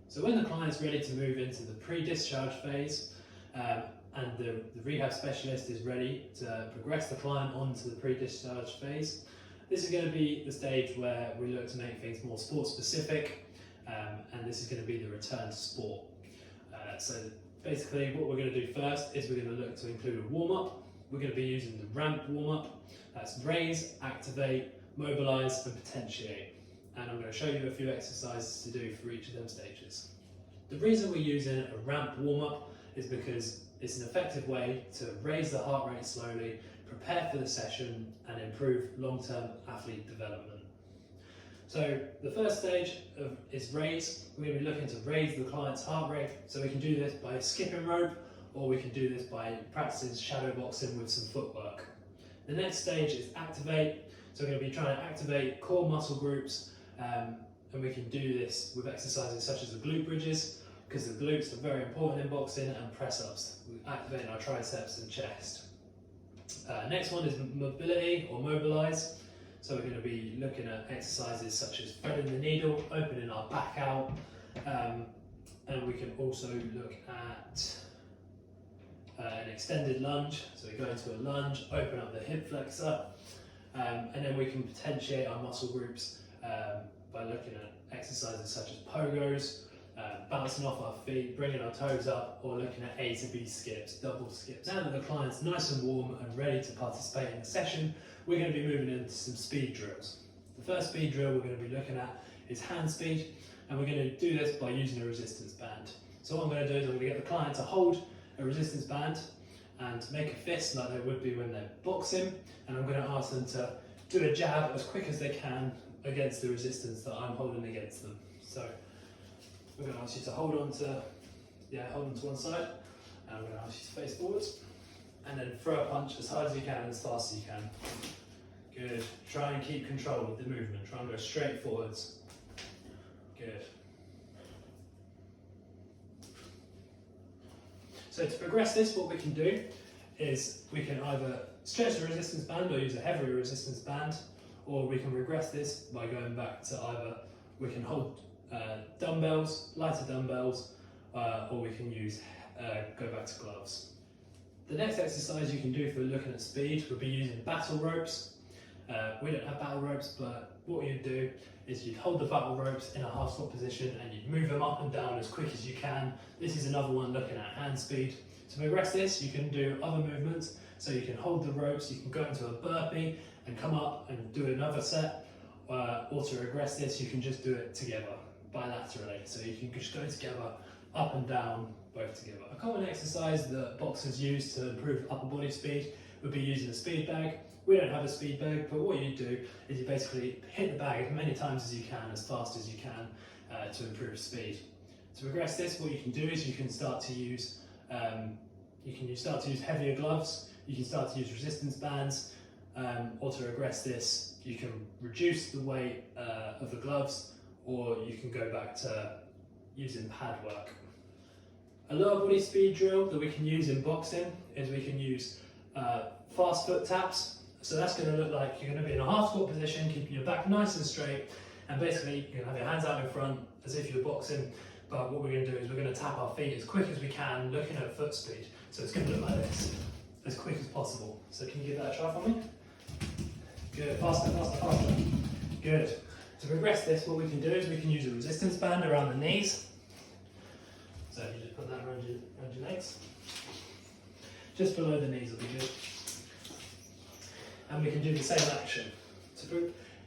So when the client's ready to move into the pre-discharge phase and the rehab specialist is ready to progress the client onto the pre-discharge phase, this is going to be the stage where we look to make things more sport specific, and this is going to be the return to sport. So basically what we're going to do first is we're going to look to include a warm-up. We're going to be using the ramp warm-up. That's raise, activate, mobilise and potentiate. And I'm going to show you a few exercises to do for each of them stages. The reason we're using a ramp warm-up is because it's an effective way to raise the heart rate slowly, prepare for the session and improve long-term athlete development. So the first stage is raise. We're going to be looking to raise the client's heart rate. So we can do this by skipping rope, or we can do this by practicing shadow boxing with some footwork. The next stage is activate. So we're going to be trying to activate core muscle groups, and we can do this with exercises such as the glute bridges, because the glutes are very important in boxing, and press-ups. We activate our triceps and chest. Next one is mobility or mobilise. So we're going to be looking at exercises such as threading the needle, opening our back out, and we can also look at an extended lunge. So we go into a lunge, open up the hip flexor, and then we can potentiate our muscle groups by looking at exercises such as pogos, bouncing off our feet, bringing our toes up, or looking at A to B skips, double skips. Now that the client's nice and warm and ready to participate in the session, we're going to be moving into some speed drills. The first speed drill we're going to be looking at is hand speed, and we're going to do this by using a resistance band. So what I'm going to do is I'm going to get the client to hold a resistance band and make a fist like they would be when they're boxing, and I'm going to ask them to do a jab as quick as they can against the resistance that I'm holding against them. So we're going to ask you to hold on to one side, and I'm going to ask you to face forwards, and then throw a punch as hard as you can, as fast as you can. Good. Try and keep control with the movement. Try and go straight forwards. Good. So to progress this, what we can do is we can either stretch the resistance band or use a heavier resistance band, or we can regress this by going back to either we can hold dumbbells, lighter dumbbells, or we can use go back to gloves. The next exercise you can do for looking at speed would be using battle ropes. We don't have battle ropes, but what you'd do is you'd hold the battle ropes in a half squat position and you'd move them up and down as quick as you can. This is another one looking at hand speed. To progress this, you can do other movements. So you can hold the ropes, you can go into a burpee and come up and do another set. Or to regress this, you can just do it together, bilaterally. So you can just go together, up and down, both together. A common exercise that boxers use to improve upper body speed would be using a speed bag. We don't have a speed bag, but what you do is you basically hit the bag as many times as you can, as fast as you can, to improve speed. To progress this, what you can do is you can start to use heavier gloves. You can start to use resistance bands, or to regress this, you can reduce the weight of the gloves, or you can go back to using pad work. A lower body speed drill that we can use in boxing is we can use fast foot taps. So that's going to look like you're going to be in a half squat position, keeping your back nice and straight, and basically you're going to have your hands out in front as if you're boxing. But what we're going to do is we're going to tap our feet as quick as we can, looking at foot speed. So it's going to look like this, as quick as possible. So can you give that a try for me? Good, faster, faster, faster. Good. To progress this, what we can do is we can use a resistance band around the knees. So you just put that around your legs. Just below the knees will be good. And we can do the same action.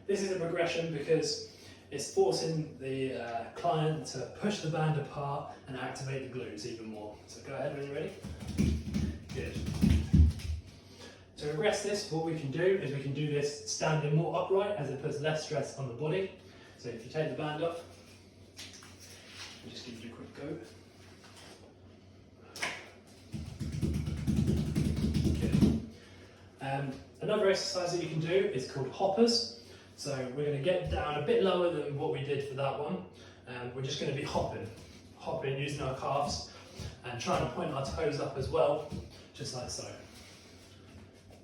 This is a progression because it's forcing the client to push the band apart and activate the glutes even more. So go ahead when you're ready. Good. To progress this, what we can do is we can do this standing more upright, as it puts less stress on the body. So if you take the band off, I'll just give you a quick go. Good. Another exercise that you can do is called hoppers. So we're going to get down a bit lower than what we did for that one. We're just going to be hopping using our calves and trying to point our toes up as well, just like so.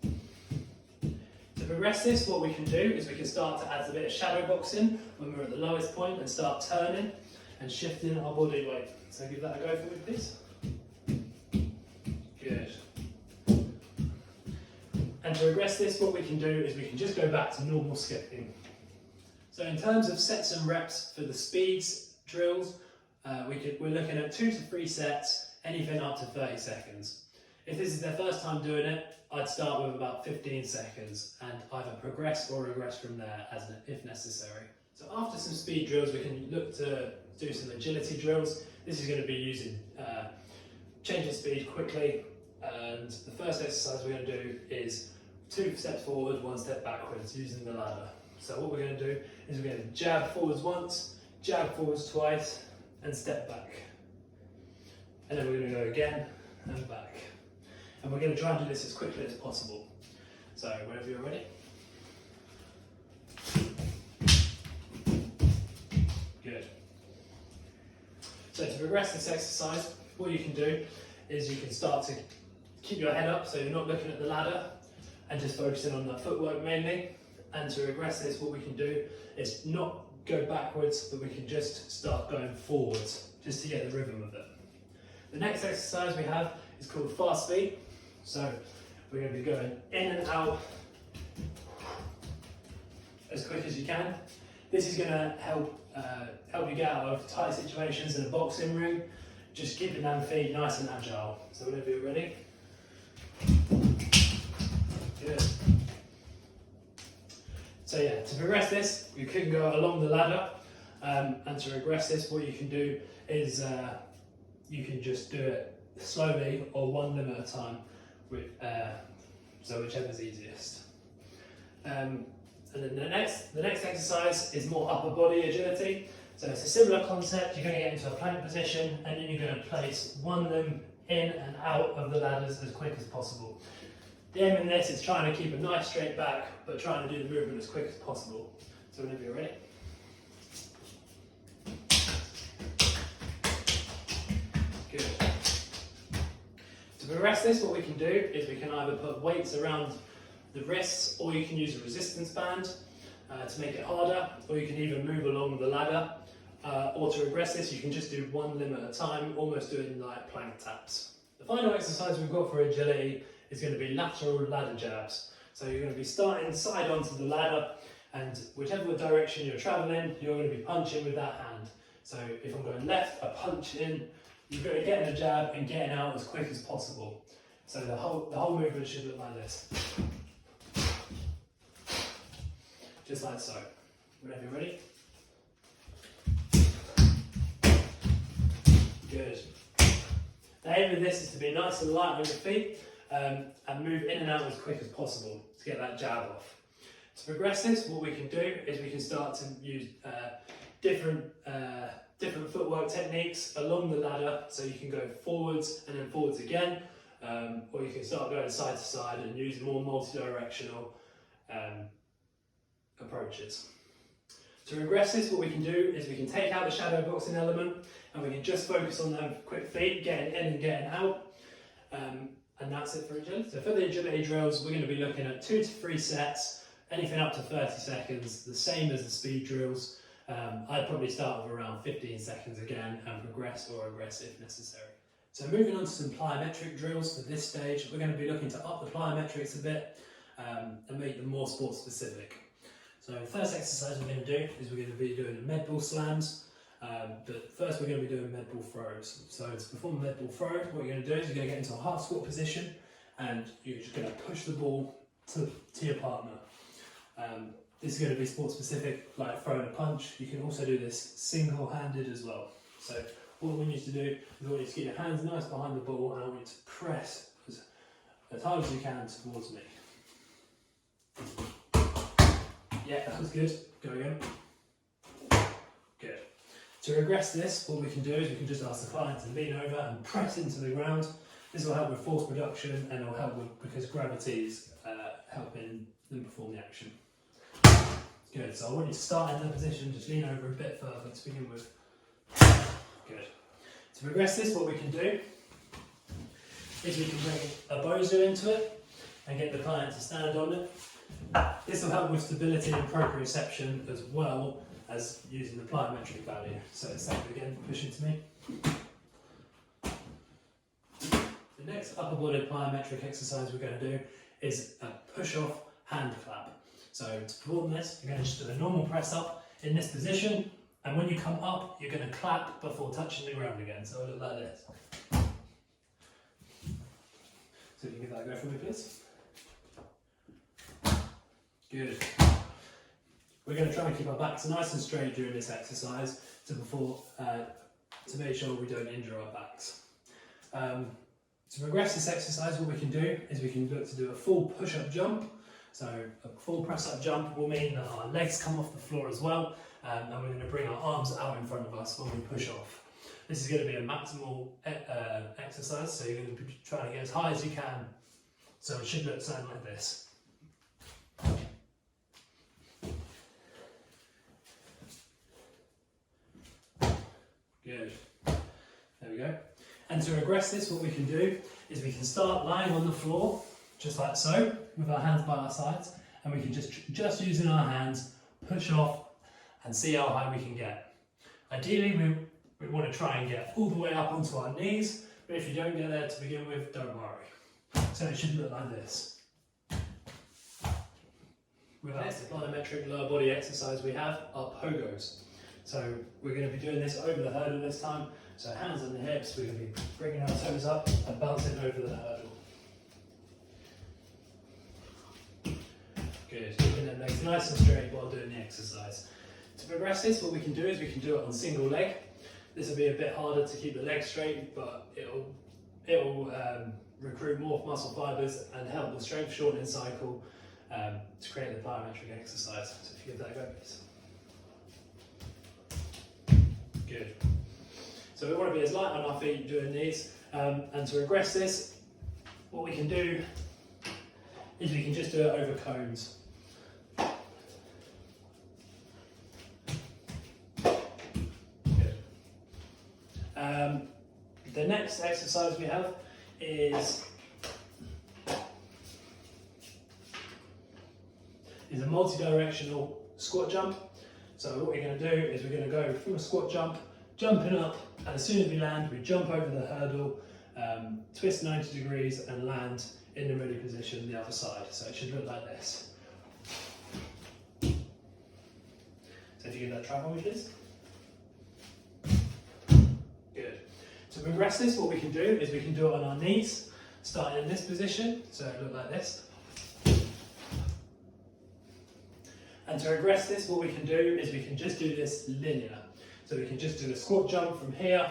To progress this, what we can do is we can start to add a bit of shadow boxing when we're at the lowest point and start turning. and shifting our body weight. So give that a go for me, please. Good. And to regress this, what we can do is we can just go back to normal skipping. So in terms of sets and reps for the speeds drills, we're looking at 2 to 3 sets, anything up to 30 seconds. If this is their first time doing it, I'd start with about 15 seconds and either progress or regress from there if necessary. So after some speed drills, we can look to do some agility drills. This is going to be using changing speed quickly, and the first exercise we're going to do is 2 steps forward, 1 step backwards using the ladder. So what we're going to do is we're going to jab forwards once, jab forwards twice, and step back. And then we're going to go again and back. And we're going to try and do this as quickly as possible. So whenever you're ready. Good. So to progress this exercise, what you can do is you can start to keep your head up so you're not looking at the ladder and just focusing on that footwork mainly. And to regress this, what we can do is not go backwards, but we can just start going forwards just to get the rhythm of it. The next exercise we have is called fast feet. So we're going to be going in and out as quick as you can. This is going to help you get out of tight situations in a boxing ring, just keeping them feet nice and agile. So whenever you're ready. Good. So yeah, to progress this, you can go along the ladder, and to regress this, what you can do is you can just do it slowly or 1 limb at a time, so whichever's easiest. And then the next exercise is more upper body agility. So it's a similar concept. You're going to get into a plank position, and then you're going to place 1 limb in and out of the ladders as quick as possible. The aim in this is trying to keep a nice straight back, but trying to do the movement as quick as possible. So whenever you're ready. Good. To progress this, what we can do is we can either put weights around the wrists, or you can use a resistance band to make it harder, or you can even move along the ladder. Or to regress this, you can just do 1 limb at a time, almost doing like plank taps. The final exercise we've got for agility is going to be lateral ladder jabs. So you're going to be starting side onto the ladder, and whichever direction you're travelling, you're going to be punching with that hand. So if I'm going left, I punch in, you're going to get in a jab and getting out as quick as possible. So the whole movement should look like this. Just like so. Whenever you're ready. Good. The aim of this is to be nice and light on your feet, and move in and out as quick as possible to get that jab off. To progress this, what we can do is we can start to use different footwork techniques along the ladder, so you can go forwards and then forwards again, or you can start going side to side and use more multi-directional approaches. To regress this, what we can do is we can take out the shadow boxing element, and we can just focus on them quick feet, getting in and getting out. And that's it for agility. So for the agility drills, we're going to be looking at 2 to 3 sets, anything up to 30 seconds, the same as the speed drills. I'd probably start with around 15 seconds again and progress or regress if necessary. So moving on to some plyometric drills for this stage, we're going to be looking to up the plyometrics a bit and make them more sport specific. So the first exercise we're going to do is we're going to be doing med ball slams. But first we're going to be doing med ball throws. So to perform a med ball throw, what you're going to do is you're going to get into a half squat position, and you're just going to push the ball to your partner. This is going to be sport specific, like throwing a punch. You can also do this single-handed as well. So what we want you to do is I want you to get your hands nice behind the ball, and I want you to press as hard as you can towards me. Yeah, that was good. Go again. Good. To regress this, what we can do is we can just ask the client to lean over and press into the ground. This will help with force production, and it will help because gravity is helping them perform the action. Good, so I want you to start in that position, just lean over a bit further to begin with. Good. To progress this, what we can do is we can bring a bozo into it and get the client to stand on it. This will help with stability and proprioception as well as using the plyometric value. So it's safe again, push into me. The next upper body plyometric exercise we're going to do is a push-off hand clap. So to perform this, you're going to just do a normal press up in this position, and when you come up, you're going to clap before touching the ground again. So it'll look like this. So if you give that a go for me, please. Good. We're going to try and keep our backs nice and straight during this exercise to make sure we don't injure our backs. To progress this exercise, what we can do is we can look to do a full push-up jump. So a full press-up jump will mean that our legs come off the floor as well, and we're going to bring our arms out in front of us when we push off. This is going to be a maximal exercise, so you're going to be trying to get as high as you can. So it should look something like this. Good. There we go. And to regress this, what we can do is we can start lying on the floor, just like so, with our hands by our sides, and we can just using our hands push off and see how high we can get. Ideally, we want to try and get all the way up onto our knees, but if you don't get there to begin with, don't worry. So it should look like this. With our next plyometric lower body exercise we have are pogos. So we're going to be doing this over the hurdle this time. So hands on the hips, we're going to be bringing our toes up and bouncing over the hurdle. Good, keeping them legs nice and straight while doing the exercise. To progress this, what we can do is we can do it on single leg. This will be a bit harder to keep the legs straight, but it'll recruit more muscle fibres and help the strength shortening cycle to create the plyometric exercise. So if you give that a go, please. Good. So we want to be as light on our feet doing these, and to regress this, what we can do is we can just do it over cones. Good. The next exercise we have is a multi-directional squat jump. So what we're going to do is we're going to go from a squat jump, jumping up, and as soon as we land, we jump over the hurdle, twist 90 degrees and land in the ready position the other side. So it should look like this. So if you give that a try for me, please. Good. To progress this, what we can do is we can do it on our knees, starting in this position, so it look like this. And to regress this, what we can do is we can just do this linear. So we can just do a squat jump from here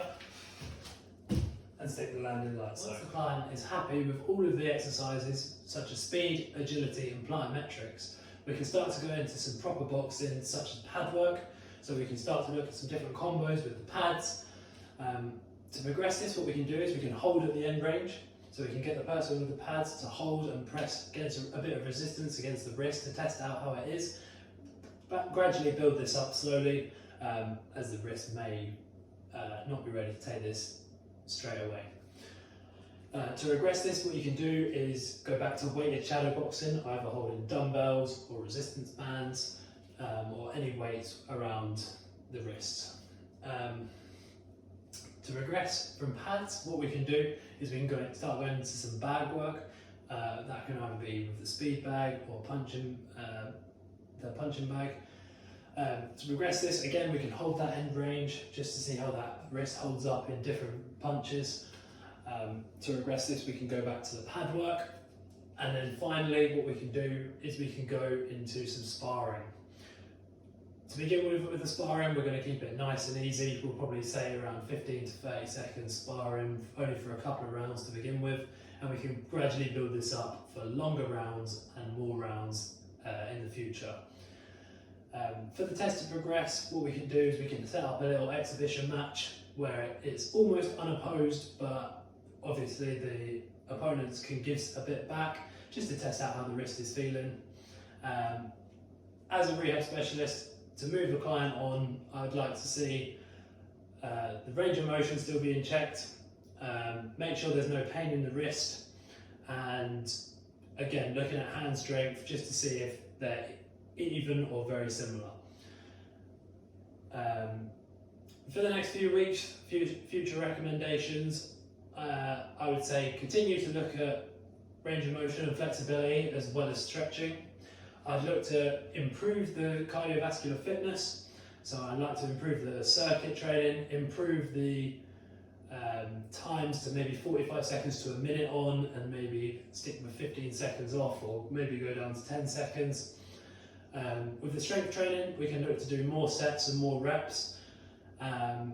and stick the landing like so. Once the client is happy with all of the exercises, such as speed, agility and plyometrics, we can start to go into some proper boxing, such as pad work. So we can start to look at some different combos with the pads. To progress this, what we can do is we can hold at the end range. So we can get the person with the pads to hold and press against a bit of resistance against the wrist to test out how it is. But gradually build this up slowly, as the wrist may not be ready to take this straight away. To regress this, what you can do is go back to weighted shadow boxing, either holding dumbbells or resistance bands, or any weights around the wrist. To regress from pads, what we can do is we can start going into some bag work. That can either be with the speed bag or the punching bag. To progress this, again, we can hold that end range just to see how that wrist holds up in different punches. To regress this, we can go back to the pad work. And then finally, what we can do is we can go into some sparring. To begin with the sparring, we're going to keep it nice and easy. We'll probably say around 15 to 30 seconds sparring, only for a couple of rounds to begin with. And we can gradually build this up for longer rounds and more rounds in the future. For the test to progress, what we can do is we can set up a little exhibition match where it's almost unopposed, but obviously the opponents can give a bit back just to test out how the wrist is feeling. As a rehab specialist, to move the client on, I'd like to see the range of motion still being checked, make sure there's no pain in the wrist, and again, looking at hand strength just to see if they're even or very similar. To progress this, what we can do is we can hold at the end range. So we can just do a squat jump from here and twist 90 degrees and land in the ready position the other side. So it should look like this. To regress this, what we can do is we can go from a squat jump, jumping up, and as soon as we land, we jump over the hurdle, twist 90 degrees and land in the ready position the other side. So it should look like this. For the next few weeks, future recommendations, I would say continue to look at range of motion and flexibility as well as stretching. I'd look to improve the cardiovascular fitness, so I'd like to improve the circuit training, improve the times to maybe 45 seconds to a minute on, and maybe stick with 15 seconds off, or maybe go down to 10 seconds. With the strength training, we can look to do more sets and more reps, and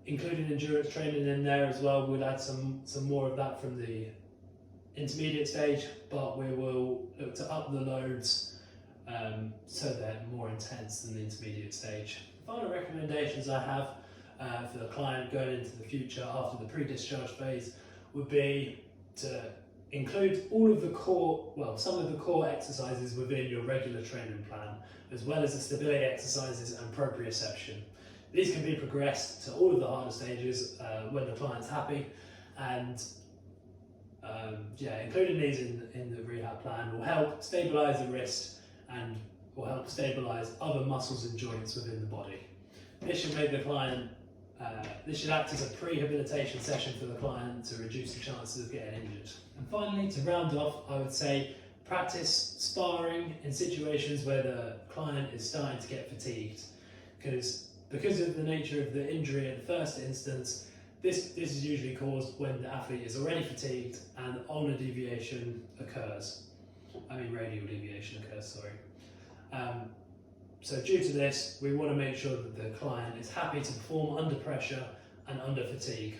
including endurance training in there as well. We'll add some more of that from the intermediate stage, but we will look to up the loads so they're more intense than the intermediate stage. The final recommendations I have for the client going into the future after the pre-discharge phase would be to include all of the core, some of the core exercises within your regular training plan, as well as the stability exercises and proprioception. These can be progressed to all of the harder stages when the client's happy, and including these in the rehab plan will help stabilise the wrist and will help stabilise other muscles and joints within the body. This should make the client, this should act as a prehabilitation session for the client to reduce the chances of getting injured. And finally, to round off, I would say practice sparring in situations where the client is starting to get fatigued, because of the nature of the injury in the first instance. This is usually caused when the athlete is already fatigued and ulnar deviation occurs. Radial deviation occurs, sorry. So due to this, we want to make sure that the client is happy to perform under pressure and under fatigue.